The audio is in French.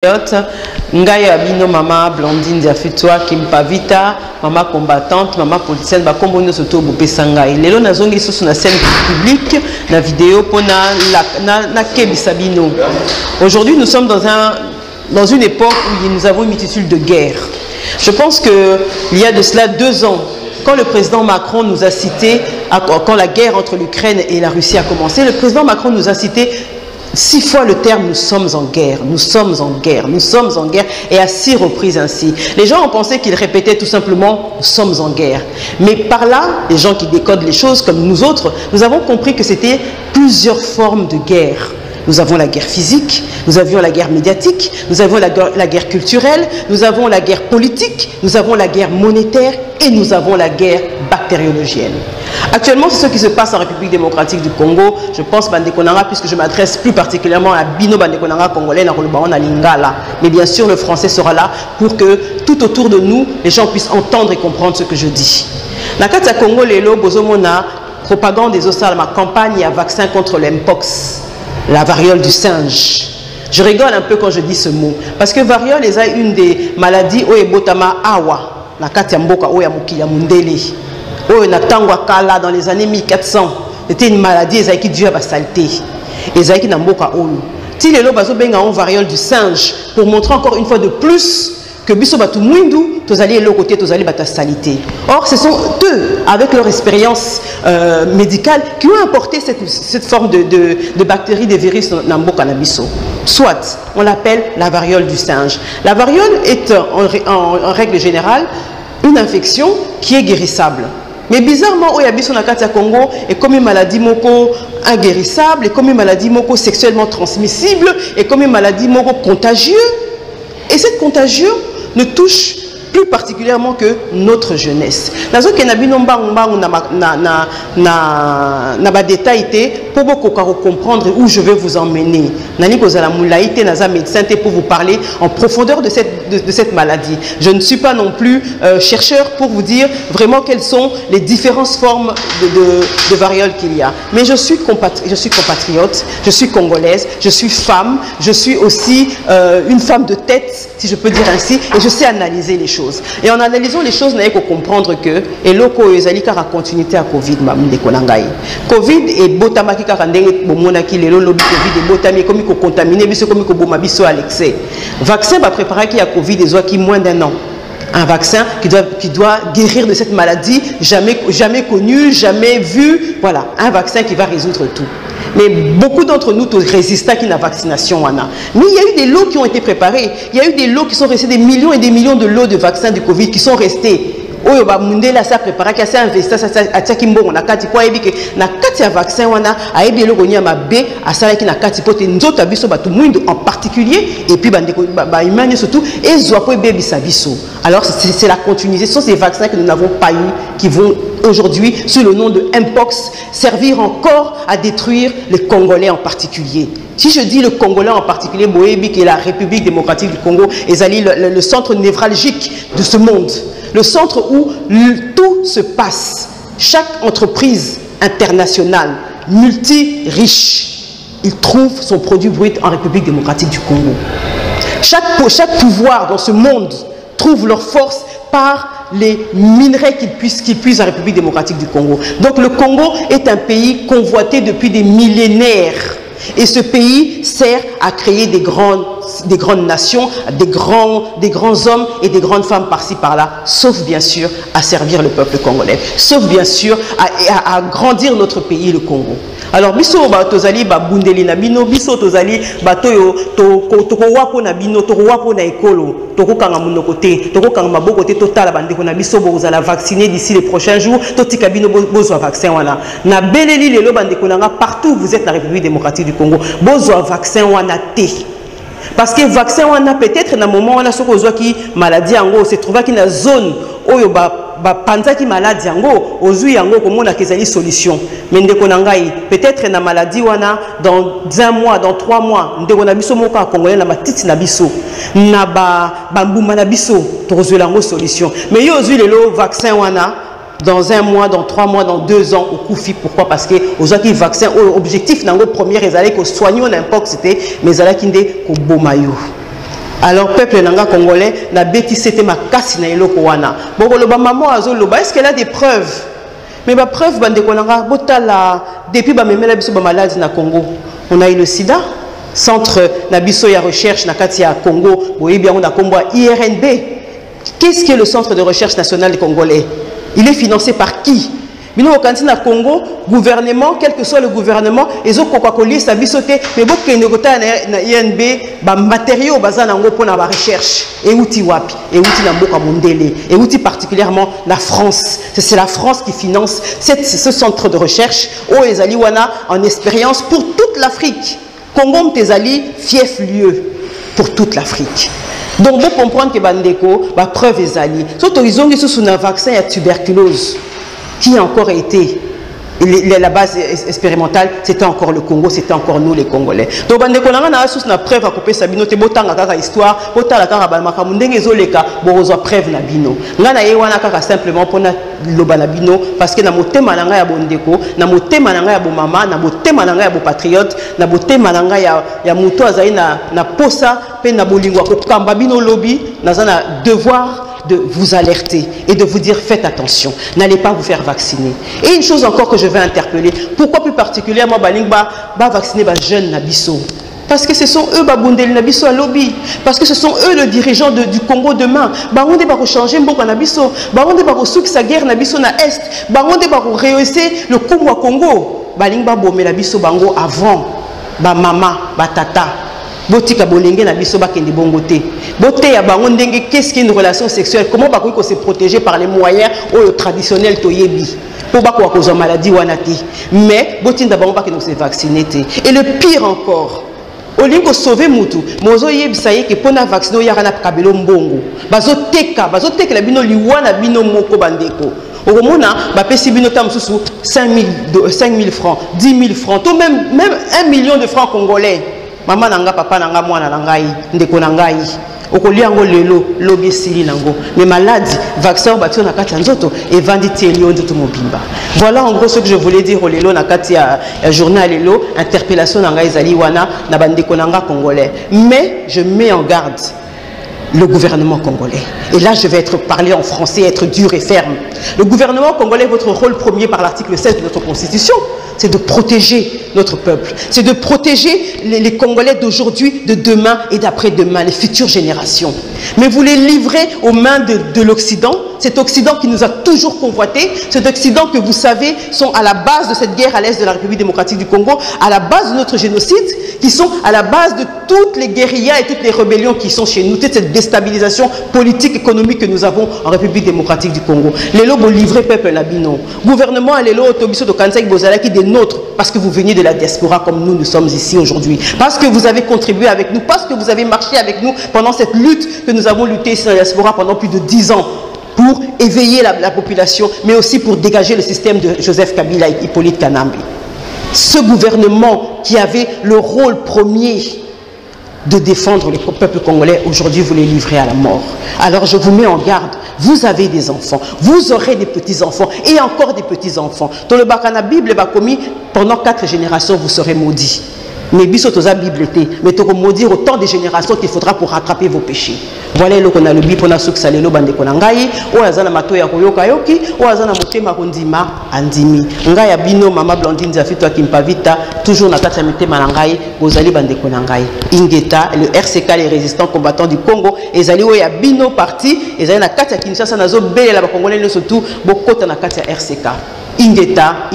Ngaya Bino, maman Blandine Diafitwa, Kimpa Vita, maman combattante, maman politicienne, Bakombo Soto Bopesanga. Et Lélo Nazongi sur la scène publique, la vidéo pour na Kebisabino. Aujourd'hui, nous sommes dans une époque où nous avons une multitude de guerres. Je pense qu'il y a de cela 2 ans, quand le président Macron nous a cité, quand la guerre entre l'Ukraine et la Russie a commencé, le président Macron nous a cité 6 fois le terme « nous sommes en guerre »,« nous sommes en guerre »,« nous sommes en guerre » et à 6 reprises ainsi. Les gens ont pensé qu'il répétait tout simplement « nous sommes en guerre ». Mais par là, les gens qui décodent les choses comme nous autres, nous avons compris que c'était plusieurs formes de guerre. Nous avons la guerre physique, nous avions la guerre médiatique, nous avons la guerre culturelle, nous avons la guerre politique, nous avons la guerre monétaire et nous avons la guerre bactériologienne. Actuellement, c'est ce qui se passe en République démocratique du Congo. Je pense Bandekonanga, puisque je m'adresse plus particulièrement à Bino Bandekonanga congolais, na Lingala. Mais bien sûr, le français sera là pour que tout autour de nous, les gens puissent entendre et comprendre ce que je dis. Nakata Congo lelo bozomona propagande des osal ma campagne à vaccin contre l'Mpox, la variole du singe. Je rigole un peu quand je dis ce mot, parce que variole est une des maladies où ebotama awa, nakata mboka oya mukila mundele. Oh, kala dans les années 1400, c'était une maladie qui dure à la saleté. Et qui n'a pas si les lots ont variole du singe pour montrer encore une fois de plus que biso batu mwindu tozali l'autre côté tozali bata salité. Or ce sont eux avec leur expérience médicale qui ont importé cette forme de bactéries, de virus dans mboka na biso. Soit on l'appelle la variole du singe. La variole est en règle générale une infection qui est guérissable. Mais bizarrement, au Yabiso Nakata Congo est comme une maladie moko inguérissable, et comme une maladie moko sexuellement transmissible, et comme une maladie moko contagieuse. Et cette contagion ne touche plus particulièrement que notre jeunesse. Nazo kenabino mbang na détail pour beaucoup comprendre où je veux vous emmener. Nani kozala moulaïté naza médecin pour vous parler en profondeur de cette maladie. Je ne suis pas non plus chercheur pour vous dire vraiment quelles sont les différentes formes de variole qu'il y a. Mais je suis compatriote, je suis congolaise, je suis femme, je suis aussi une femme de tête, si je peux dire ainsi, et je sais analyser les choses. Et en analysant les choses, nous avons comprendre que et loko ezali kara continuité à Covid Covid et botamaki kara ndenge bomonaki lelo lobi Covid et botami comme ko contaminé biso comme ko boma biso à l'excès. Vaccin va préparer qui a Covid et moins d'1 an. Un vaccin qui doit guérir de cette maladie jamais connue, jamais vue. Voilà, un vaccin qui va résoudre tout. Mais beaucoup d'entre nous résistent à la vaccination. Mais il y a eu des lots qui ont été préparés. Il y a eu des lots qui sont restés, des millions et des millions de lots de vaccins du Covid qui sont restés. Oyo ba mundela sa préparé qui a investi ça ataki mbongo na kati kwa ebi ke na kati ya vaccin wana ayebi eloko nya mabe asala ki na kati pote nzoto biso batu mwindu en particulier et puis ba imani surtout et zwa po ebi biso. Alors c'est la continuité, ce sont ces vaccins que nous n'avons pas eu qui vont aujourd'hui sous le nom de Mpox servir encore à détruire les Congolais en particulier. Si je dis le Congolais en particulier, Boébi qui est la République démocratique du Congo, est le centre névralgique de ce monde. Le centre où tout se passe. Chaque entreprise internationale, multi-riche, il trouve son produit brut en République démocratique du Congo. Chaque pouvoir dans ce monde trouve leur force par les minerais qu'ils puisent en République démocratique du Congo. Donc le Congo est un pays convoité depuis des millénaires. Et ce pays sert à créer des grandes nations, des grands hommes et des grandes femmes par-ci par-là, sauf bien sûr à servir le peuple congolais, sauf bien sûr à grandir notre pays, le Congo. Alors, biso tozali bundeli na bino, biso tozali batoyo toko wapo na bino, toko wapo na ekolo, toko kanga munoko te, toko kanga maboko te totala bandeko na biso bozala vacciner d'ici les prochains jours, totika bino bozwa vaccin wana. Na beleli lelo bandeko nanga partout vous êtes la République démocratique du Congo, bozwa vaccin wana te. Parce que le vaccin, on a peut-être dans un moment où on a qui maladie en se trouve qui dans la zone où il y a qui maladie en aux yango comme on a des solutions. Mais peut-être dans maladie on a dans 1 mois, dans 3 mois, on a biso moka congolais na matiti na biso na bambuma na biso to résoudre la solution. Mais yo le vaccin on a dans 1 mois, dans 3 mois, dans 2 ans, au Koufi. Pourquoi? Parce que aux autres vaccins, objectif, dans le premier, ils allaient que soigner n'importe c'était, mais ils allaient qu'ils qu'au Bomayou. Alors, peuple nanga congolais, na bêti c'était ma casse na eloko wana. Bon, le maman azoloba, est-ce qu'elle a des preuves? Mais ma preuve, bande konanga, botala, depuis ba memela biso ba maladie na Congo. On a eu le sida, centre na biso ya recherche na kati ya Congo, boye bien on a combat IRNB. Qu'est-ce que le centre de recherche national congolais? Il est financé par qui? Bino au na Congo, gouvernement, quel que soit le gouvernement, ils ont coca-cola sa bisoté, mais beaucoup qui na INB, ba matériaux bazana ngo pour la recherche. Et outil wapi, et outil na mboka mondele, et outil particulièrement la France. C'est la France qui finance ce centre de recherche au Ezaliwana en expérience pour toute l'Afrique. Congo Mtezali, fief lieu pour toute l'Afrique. Donc vous comprenez que bandeko, ba preuve Ezali. Surtout ils ont sous un vaccin à tuberculose. Qui a encore été la base expérimentale, c'était encore le Congo, c'était encore nous les Congolais. Donc, on a preuve à couper Sabino, te botanga kaka histoire, botala kaka balmaka mundenge zoleka, bozo preuve na bino. Ngana yewana kaka simplement pour na loba na bino, parce que na motema nanga ya bondeko, na motema nanga ya bo mama, na motema nanga ya bo patriote, na motema nanga ya muto azali na posa, pe na bolingwa ko kamba bino lobby, na zana devoir de vous alerter et de vous dire faites attention, n'allez pas vous faire vacciner. Et une chose encore que je vais interpeller, pourquoi plus particulièrement Balingba va vacciner les jeunes Nabiso? Parce que ce sont eux Babundeli Nabiso à lobby, parce que ce sont eux le dirigeant du Congo demain. Baronde va changer Mboka Nabiso, Baronde va souk sa guerre Nabiso na Est, Baronde va rehausser le Congo à Congo. Balingba bomé Nabiso bango avant, ba mama, ba tata. Botika bolenge na biso bakende bongote. Bote ya bango ndenge qu'est-ce qu'une relation sexuelle? Comment bakoki ko se protéger par les moyens traditionnels toyebi? Pour bako cause maladie wanati. Mais botinda bango bakende se vacciner te. Et le pire encore, au lieu de sauver mutu, mozo yebisa ye ke pona vacciner ya kana kabelo mbongo. Bazoteka la bino liwana bino moko bandeko. Au Romona, bapesi bino tam susu 5 000 francs, 10 000 francs, tout même 1 million de francs congolais. Maman nanga papa nanga mwana nangai ndeko nangai okoliango lelo lobi sili nango mais maladie vaccin batio na kati nzoto et vanditi elio nzoto mobimba. Voilà en gros ce que je voulais dire au lelo na kati ya journal lelo interpellation nanga ezali wana na bandeko nanga congolais. Mais je mets en garde le gouvernement congolais. Et là, je vais parler en français, être dur et ferme. Le gouvernement congolais, votre rôle premier par l'article 16 de notre constitution, c'est de protéger notre peuple. C'est de protéger les Congolais d'aujourd'hui, de demain et d'après-demain, les futures générations. Mais vous les livrez aux mains de l'Occident, cet Occident qui nous a toujours convoité, cet Occident que vous savez sont à la base de cette guerre à l'est de la République démocratique du Congo, à la base de notre génocide, qui sont à la base de toutes les guérillas et toutes les rébellions qui sont chez nous, toute cette déstabilisation politique, économique que nous avons en République démocratique du Congo. Les lobes livrés peuple Nabino. Gouvernement, les lobes autobiso de Kansai Bozala qui des nôtres, parce que vous venez de la diaspora comme nous sommes ici aujourd'hui, parce que vous avez contribué avec nous, parce que vous avez marché avec nous pendant cette lutte que nous avons lutté ici dans la diaspora pendant plus de 10 ans pour éveiller la population, mais aussi pour dégager le système de Joseph Kabila et Hippolyte Kanambe. Ce gouvernement qui avait le rôle premier de défendre le peuple congolais, aujourd'hui vous les livrez à la mort. Alors je vous mets en garde, vous avez des enfants, vous aurez des petits-enfants et encore des petits-enfants. Dans le Bakana Bible, pendant 4 générations, vous serez maudits. Mais bisotoza Bible était, mais tu maudire autant de générations qu'il faudra pour rattraper vos péchés. Voilà le qu'on a le bi pour na suksalelo bande konangai, o azana mato ya koyoka yoki, o azana motema kondima andimi. Ngai bino mama Blandine Zafito akimpavita toujours na kati ya mitema nangai, bozali bande konangai. Ingeta le RCK les résistants combattants du Congo, ezali o ya bino parti, ezali na kati ya Kinshasa nazo belela ba Congolais surtout bokota na kati ya RCK. Ingeta.